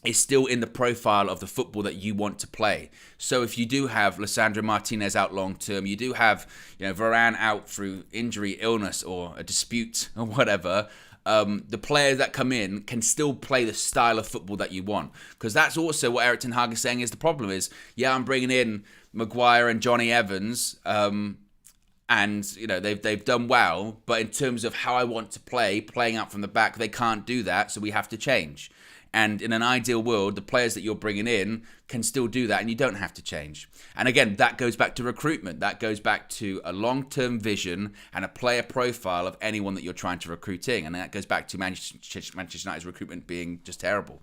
is still in the profile of the football that you want to play. So if you do have Lisandro Martinez out long term, you do have Varane out through injury, illness, or a dispute or whatever, the players that come in can still play the style of football that you want. Because that's also what Erik ten Hag is saying is the problem is, I'm bringing in Maguire and Johnny Evans, and they've done well, but in terms of how I want to play, playing out from the back, they can't do that, so we have to change. And in an ideal world, the players that you're bringing in can still do that, and you don't have to change. And again, that goes back to recruitment. That goes back to a long-term vision and a player profile of anyone that you're trying to recruit in. And that goes back to Manchester United's recruitment being just terrible.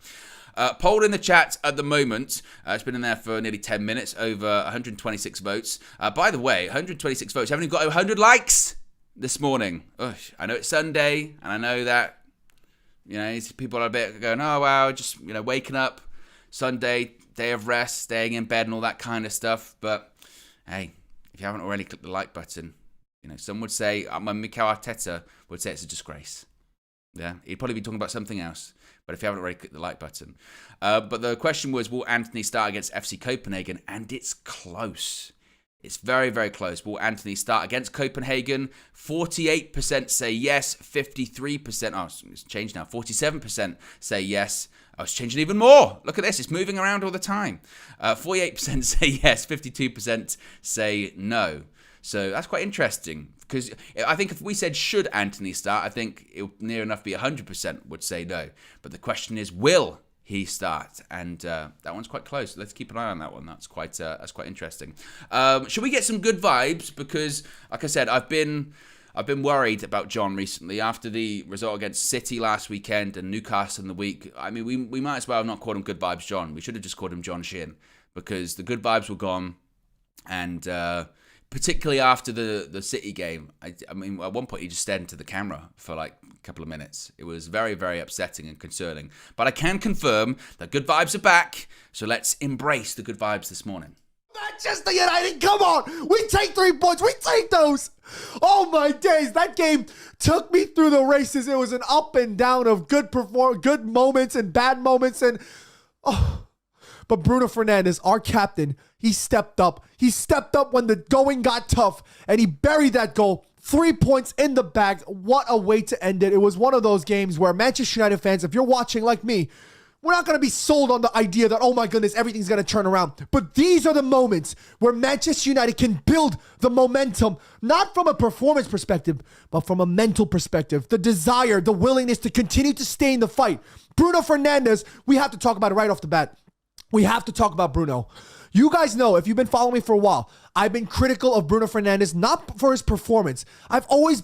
Poll in the chat at the moment. It's been in there for nearly 10 minutes, over 126 votes. By the way, 126 votes. Haven't even got 100 likes this morning. Ugh, I know it's Sunday, and I know that people are a bit going, oh, wow, just, waking up, Sunday, day of rest, staying in bed and all that kind of stuff. But, hey, if you haven't already clicked the like button, some would say, Mikel Arteta would say it's a disgrace. Yeah, he'd probably be talking about something else. But if you haven't already clicked the like button. But the question was, will Anthony start against FC Copenhagen? And it's close. It's very, very close. Will Anthony start against Copenhagen? 48% say yes. 53%. Oh, it's changed now. 47% say yes. Oh, it's changing even more. Look at this. It's moving around all the time. 48% say yes. 52% say no. So that's quite interesting. Because I think if we said, should Anthony start, I think it would near enough be 100% would say no. But the question is, will he start? And that one's quite close. Let's keep an eye on that one. That's quite interesting. Should we get some good vibes? Because, like I said, I've been worried about John recently after the result against City last weekend and Newcastle in the week. I mean, we might as well have not called him Good Vibes John. We should have just called him John Shin, because the good vibes were gone, and particularly after the City game. I mean, at one point he just stared into the camera for like a couple of minutes. It was very, very upsetting and concerning. But I can confirm that good vibes are back. So let's embrace the good vibes this morning. Manchester United, come on! We take 3 points, we take those! Oh my days, that game took me through the races. It was an up and down of good moments and bad moments, but Bruno Fernandes, our captain, he stepped up. He stepped up when the going got tough, and he buried that goal. 3 points in the bag. What a way to end it. It was one of those games where Manchester United fans, if you're watching like me, we're not going to be sold on the idea that, oh my goodness, everything's going to turn around. But these are the moments where Manchester United can build the momentum, not from a performance perspective, but from a mental perspective. The desire, the willingness to continue to stay in the fight. Bruno Fernandes, we have to talk about it right off the bat. We have to talk about Bruno. You guys know, if you've been following me for a while, I've been critical of Bruno Fernandes, not for his performance. I've always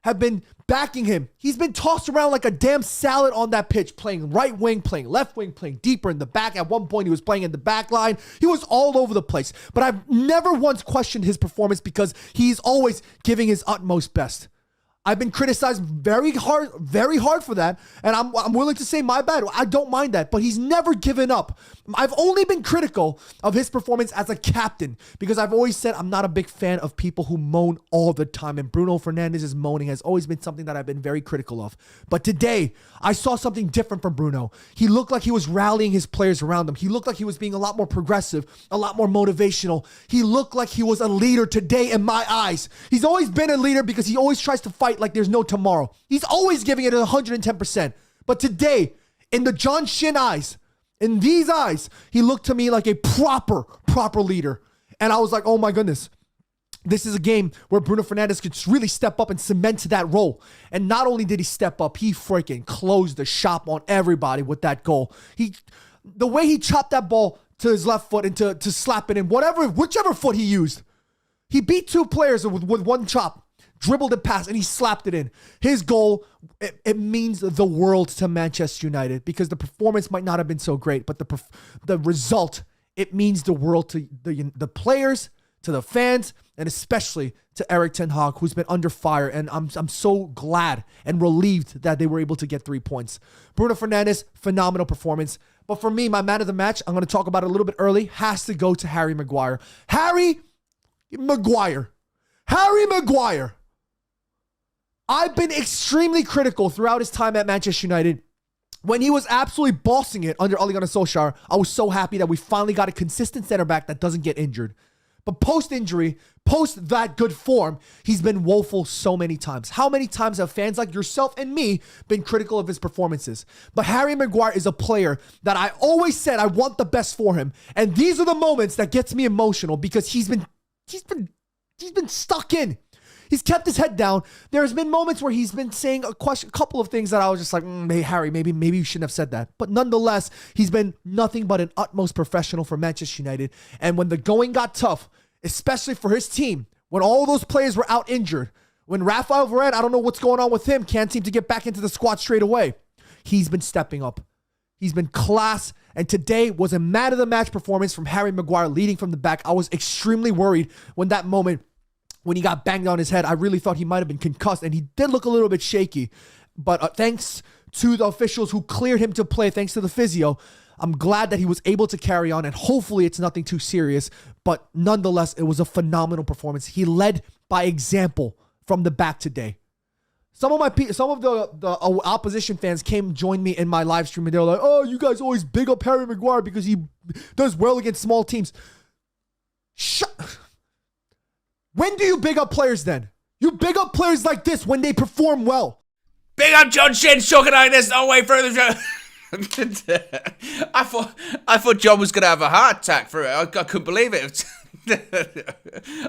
have been backing him. He's been tossed around like a damn salad on that pitch, playing right wing, playing left wing, playing deeper in the back. At one point, he was playing in the back line. He was all over the place. But I've never once questioned his performance because he's always giving his utmost best. I've been criticized very hard for that, and I'm willing to say my bad. I don't mind that, but he's never given up. I've only been critical of his performance as a captain because I've always said I'm not a big fan of people who moan all the time, and Bruno Fernandes' moaning has always been something that I've been very critical of. But today, I saw something different from Bruno. He looked like he was rallying his players around him. He looked like he was being a lot more progressive, a lot more motivational. He looked like he was a leader today in my eyes. He's always been a leader because he always tries to fight like there's no tomorrow. He's always giving it 110%. But today, in the John Shin eyes, In these eyes, he looked to me like a proper leader. And I was like, oh my goodness. This is a game where Bruno Fernandes could really step up and cement that role. And not only did he step up, he freaking closed the shop on everybody with that goal. The way he chopped that ball to his left foot and to slap it in, whichever foot he used. He beat two players with one chop, dribbled it past, and he slapped it in. His goal, it means the world to Manchester United because the performance might not have been so great, but the result, it means the world to the players, to the fans, and especially to Erik ten Hag, who's been under fire. And I'm so glad and relieved that they were able to get 3 points. Bruno Fernandes, phenomenal performance. But for me, my man of the match, I'm going to talk about it a little bit early, has to go to Harry Maguire. Harry Maguire. I've been extremely critical throughout his time at Manchester United. When he was absolutely bossing it under Ole Gunnar Solskjaer, I was so happy that we finally got a consistent center back that doesn't get injured. But post-injury, post that good form, he's been woeful so many times. How many times have fans like yourself and me been critical of his performances? But Harry Maguire is a player that I always said I want the best for him. And these are the moments that gets me emotional because he's been stuck in. He's kept his head down. There's been moments where he's been saying a couple of things that I was just like, hey, Harry, maybe you shouldn't have said that. But nonetheless, he's been nothing but an utmost professional for Manchester United. And when the going got tough, especially for his team, when all those players were out injured, when Rafael Varane, I don't know what's going on with him, can't seem to get back into the squad straight away, he's been stepping up. He's been class. And today was a man of the match performance from Harry Maguire leading from the back. I was extremely worried when he got banged on his head. I really thought he might have been concussed, and he did look a little bit shaky. But thanks to the officials who cleared him to play, thanks to the physio, I'm glad that he was able to carry on, and hopefully it's nothing too serious. But nonetheless, it was a phenomenal performance. He led by example from the back today. Some of the opposition fans came join me in my live stream, and they were like, "Oh, you guys always big up Harry Maguire because he does well against small teams." Shut. When do you big up players then? You big up players like this when they perform well. Big up John Shin, shocking like this, no way further. I thought John was going to have a heart attack for it. I couldn't believe it.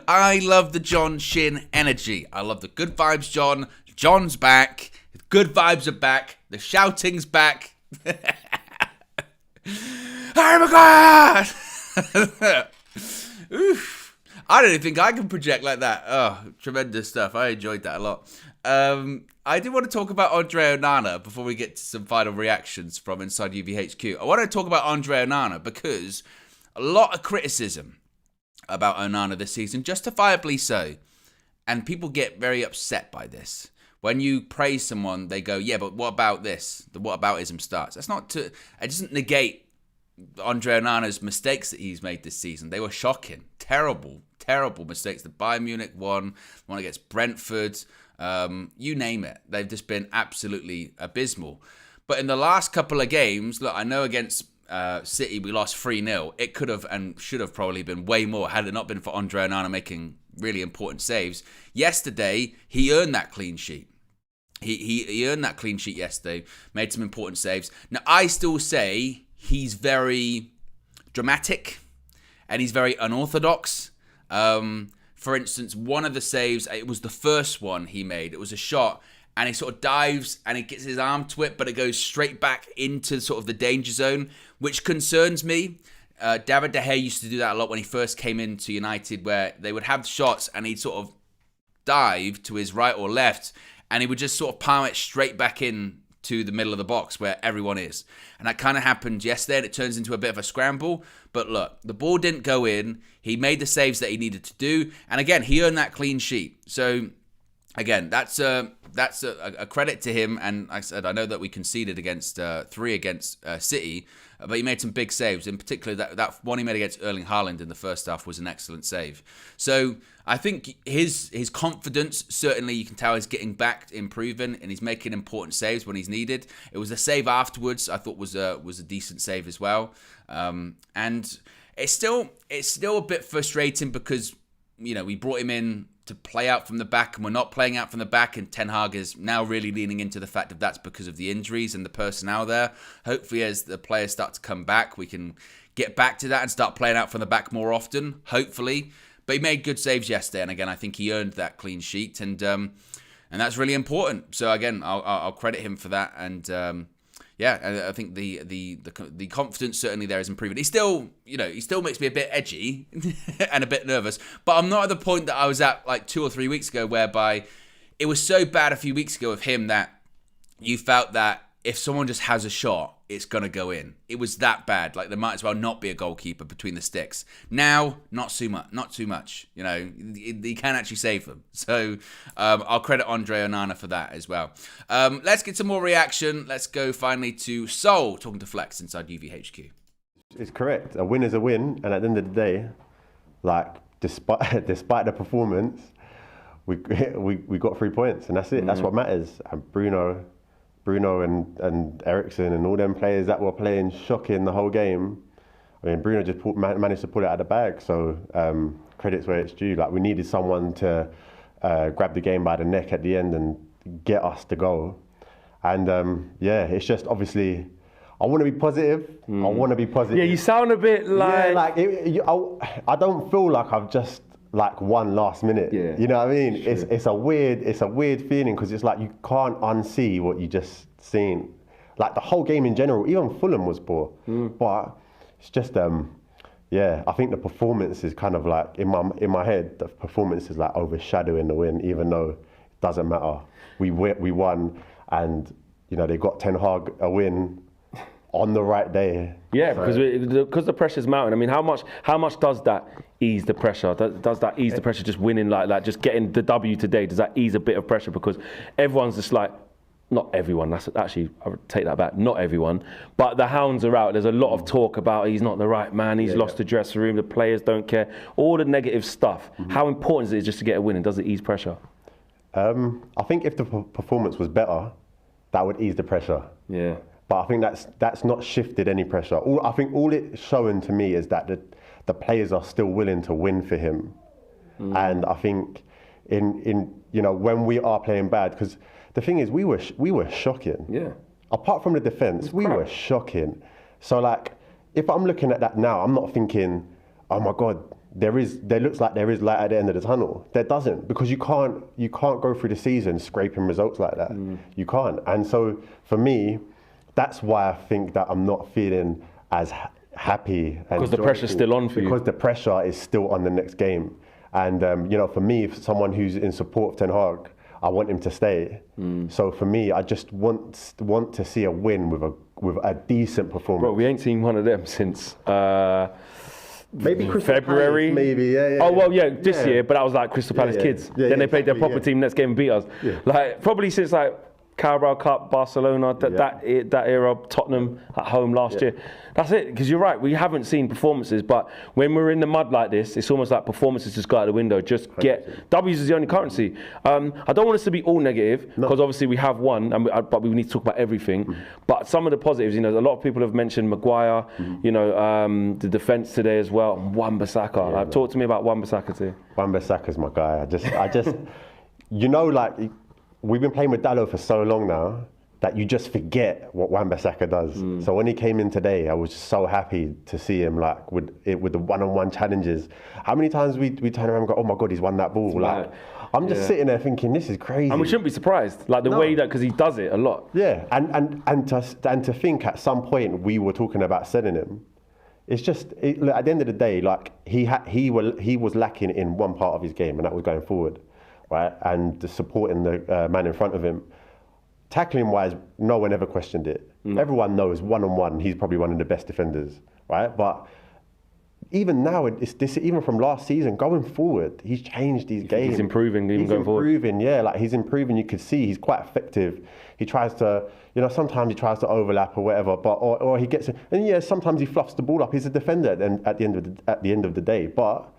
I love the John Shin energy. I love the good vibes, John. John's back. The good vibes are back. The shouting's back. Harry Maguire! Oof. I don't even think I can project like that. Oh, tremendous stuff. I enjoyed that a lot. I do want to talk about Andre Onana before we get to some final reactions from inside UVHQ. I want to talk about Andre Onana because a lot of criticism about Onana this season, justifiably so. And people get very upset by this. When you praise someone, they go, yeah, but what about this? The whataboutism starts. It doesn't negate Andre Onana's mistakes that he's made this season. They were shocking. Terrible mistakes. The Bayern Munich one against Brentford, you name it. They've just been absolutely abysmal. But in the last couple of games, look, I know against City we lost 3-0. It could have and should have probably been way more had it not been for Andre Onana making really important saves. Yesterday, he earned that clean sheet. He earned that clean sheet yesterday, made some important saves. Now, I still say he's very dramatic and he's very unorthodox. For instance, one of the saves, it was the first one he made. It was a shot and he sort of dives and he gets his arm to it, but it goes straight back into sort of the danger zone, which concerns me. David De Gea used to do that a lot when he first came into United, where they would have shots and he'd sort of dive to his right or left and he would just sort of palm it straight back in to the middle of the box where everyone is. And that kind of happened yesterday and it turns into a bit of a scramble. But look, the ball didn't go in. He made the saves that he needed to do. And again, he earned that clean sheet. So again, that's a credit to him. And like I said, I know that we conceded against 3 against City, but he made some big saves. In particular, that one he made against Erling Haaland in the first half was an excellent save. So I think his confidence, certainly you can tell, is getting back, improving, and he's making important saves when he's needed. It was a save afterwards I thought was a decent save as well. And it's still a bit frustrating because we brought him in to play out from the back, and we're not playing out from the back, and Ten Hag is now really leaning into the fact that that's because of the injuries and the personnel there. Hopefully, as the players start to come back, we can get back to that and start playing out from the back more often, hopefully. But he made good saves yesterday, and again, I think he earned that clean sheet, and that's really important. So again, I'll credit him for that, and I think the confidence certainly there is improving. He still makes me a bit edgy and a bit nervous, but I'm not at the point that I was at like 2 or 3 weeks ago, whereby it was so bad a few weeks ago of him that you felt that if someone just has a shot, it's going to go in. It was that bad. Like, there might as well not be a goalkeeper between the sticks. Now, not too much. He can actually save them. So I'll credit Andre Onana for that as well. Let's get some more reaction. Let's go finally to Sol, talking to Flex inside UVHQ. It's correct. A win is a win, and at the end of the day, like, despite the performance, we got 3 points, and that's it. That's what matters. And Bruno and Eriksen and all them players that were playing shocking the whole game. I mean, Bruno just managed to pull it out of the bag. So credits where it's due. Like, we needed someone to grab the game by the neck at the end and get us the goal. And it's just obviously, I want to be positive. I want to be positive. Yeah, you sound a bit like... Yeah, I don't feel like I've just like won last minute. Yeah. You know what I mean? Sure. It's a weird feeling, because it's like you can't unsee what you just seen. Like, the whole game in general, even Fulham was poor. But it's just I think the performance is kind of like in my head, the performance is like overshadowing the win, even though it doesn't matter. We won, and they got Ten Hag a win on the right day. Yeah, because the pressure's mounting. I mean, how much does that ease the pressure? Does that ease the pressure, just winning like just getting the W today? Does that ease a bit of pressure? Because everyone's just like, not everyone, that's actually, I would take that back, not everyone, but the hounds are out. There's a lot of talk about he's not the right man, he's lost the dressing room, the players don't care, all the negative stuff. How important is it just to get a win, and does it ease pressure? I think if the performance was better, that would ease the pressure. Yeah. But I think that's not shifted any pressure. I think all it's showing to me is that the players are still willing to win for him. And I think in when we are playing bad, because the thing is, we were shocking. Yeah. Apart from the defence, we were shocking. So like, if I'm looking at that now, I'm not thinking, oh my God, there looks like there is light at the end of the tunnel. There doesn't, because you can't go through the season scraping results like that. You can't. And so for me, that's why I think that I'm not feeling as happy. Because the pressure's still on for you. Because the pressure is still on the next game. And, for me, if someone who's in support of Ten Hag, I want him to stay. So for me, I just want to see a win with a decent performance. Bro, we ain't seen one of them since... maybe February. Palace, maybe, yeah. Oh, well, this year, but that was like Crystal Palace kids. Then they played their proper team next game and beat us. Yeah. Like, probably since like Carabao Cup, Barcelona, that era, Tottenham at home last year. That's it, because you're right, we haven't seen performances, but when we're in the mud like this, it's almost like performances just go out the window. Just get, W's is the only currency. I don't want us to be all negative, because obviously we have won, but we need to talk about everything. But some of the positives, a lot of people have mentioned Maguire, the defence today as well, Wan-Bissaka. Talk to me about Wan-Bissaka today. Wan-Bissaka's my guy. I just like, we've been playing with Dalot for so long now that you just forget what Wan-Bissaka does. So when he came in today, I was just so happy to see him like with the one-on-one challenges. How many times we turn around and go, oh my God, he's won that ball. Like, I'm just sitting there thinking, this is crazy. And we shouldn't be surprised, like the way that, because he does it a lot. Yeah, and to think at some point we were talking about selling him. It's just, look, at the end of the day, like he was lacking in one part of his game, and that was going forward, right? And the supporting the man in front of him. Tackling wise, no one ever questioned it. Everyone knows one-on-one, he's probably one of the best defenders, right? But even now, even from last season, going forward, he's changed his game. He's improving, going forward. He's improving, yeah, like he's improving. You could see he's quite effective. He tries to, sometimes he tries to overlap or whatever, but or he gets, and sometimes he fluffs the ball up. He's a defender at the end of the day, but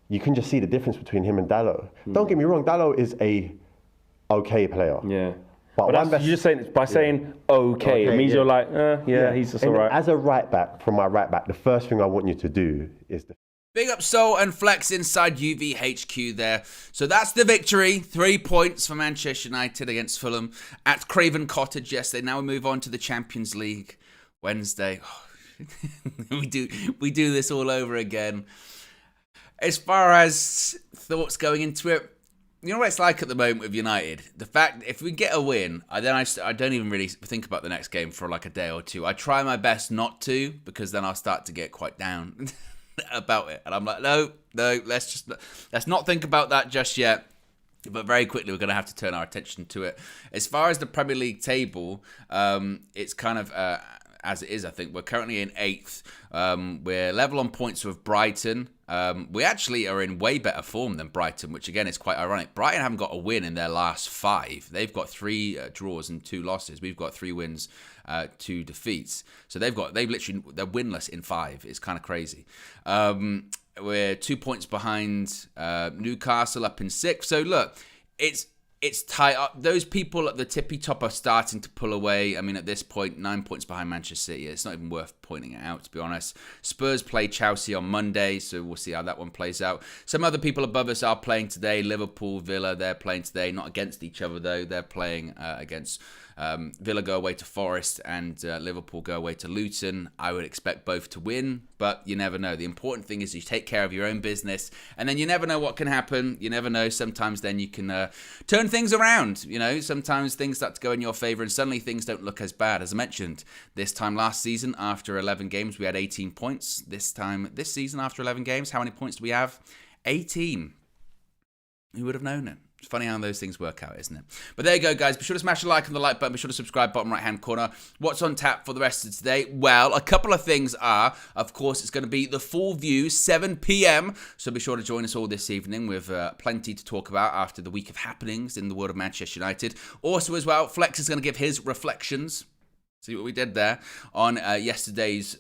you can just see the difference between him and Dalot. Don't get me wrong, Dalot is a okay player. Yeah. But you're just saying, by saying okay, it means you're like, he's just all right. As a right back, from my right back, the first thing I want you to do is Big up Soul and Flex inside UVHQ there. So that's the victory. 3 points for Manchester United against Fulham at Craven Cottage yesterday. Now we move on to the Champions League Wednesday. we do this all over again. As far as thoughts going into it, you know what it's like at the moment with United? The fact if we get a win, I don't even really think about the next game for like a day or two. I try my best not to, because then I'll start to get quite down about it. And I'm like, no, let's not think about that just yet. But very quickly, we're going to have to turn our attention to it. As far as the Premier League table, it's kind of as it is, I think. We're currently in 8th. We're level on points with Brighton. We actually are in way better form than Brighton, which again is quite ironic. Brighton haven't got a win in their last 5. They've got 3 draws and 2 losses. We've got 3 wins, 2 defeats. So they're winless in 5. It's kind of crazy. We're 2 points behind Newcastle up in 6th. So look, it's tight up. Those people at the tippy top are starting to pull away. I mean, at this point, 9 points behind Manchester City. It's not even worth pointing it out, to be honest. Spurs play Chelsea on Monday, so we'll see how that one plays out. Some other people above us are playing today. Liverpool, Villa, they're playing today. Not against each other, though. They're playing against Villa go away to Forest and Liverpool go away to Luton. I would expect both to win, but you never know. The important thing is you take care of your own business, and then you never know what can happen. You never know. Sometimes then you can turn things around. You know, sometimes things start to go in your favour, and suddenly things don't look as bad. As I mentioned, this time last season, after 11 games, we had 18 points. This season, after 11 games, how many points do we have? 18. Who would have known it? It's funny how those things work out, isn't it? But there you go, guys. Be sure to smash the like on the like button. Be sure to subscribe, bottom right-hand corner. What's on tap for the rest of today? Well, a couple of things are, of course, it's going to be the full view, 7 p.m. So be sure to join us all this evening with plenty to talk about after the week of happenings in the world of Manchester United. Also, as well, Flex is going to give his reflections. See what we did there on yesterday's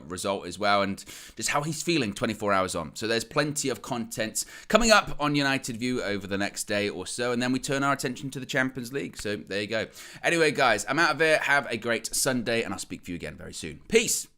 result as well, and just how he's feeling 24 hours on. So there's plenty of content coming up on United View over the next day or so, and then we turn our attention to the Champions League. So there you go. Anyway, guys, I'm out of here. Have a great Sunday, and I'll speak to you again very soon. Peace.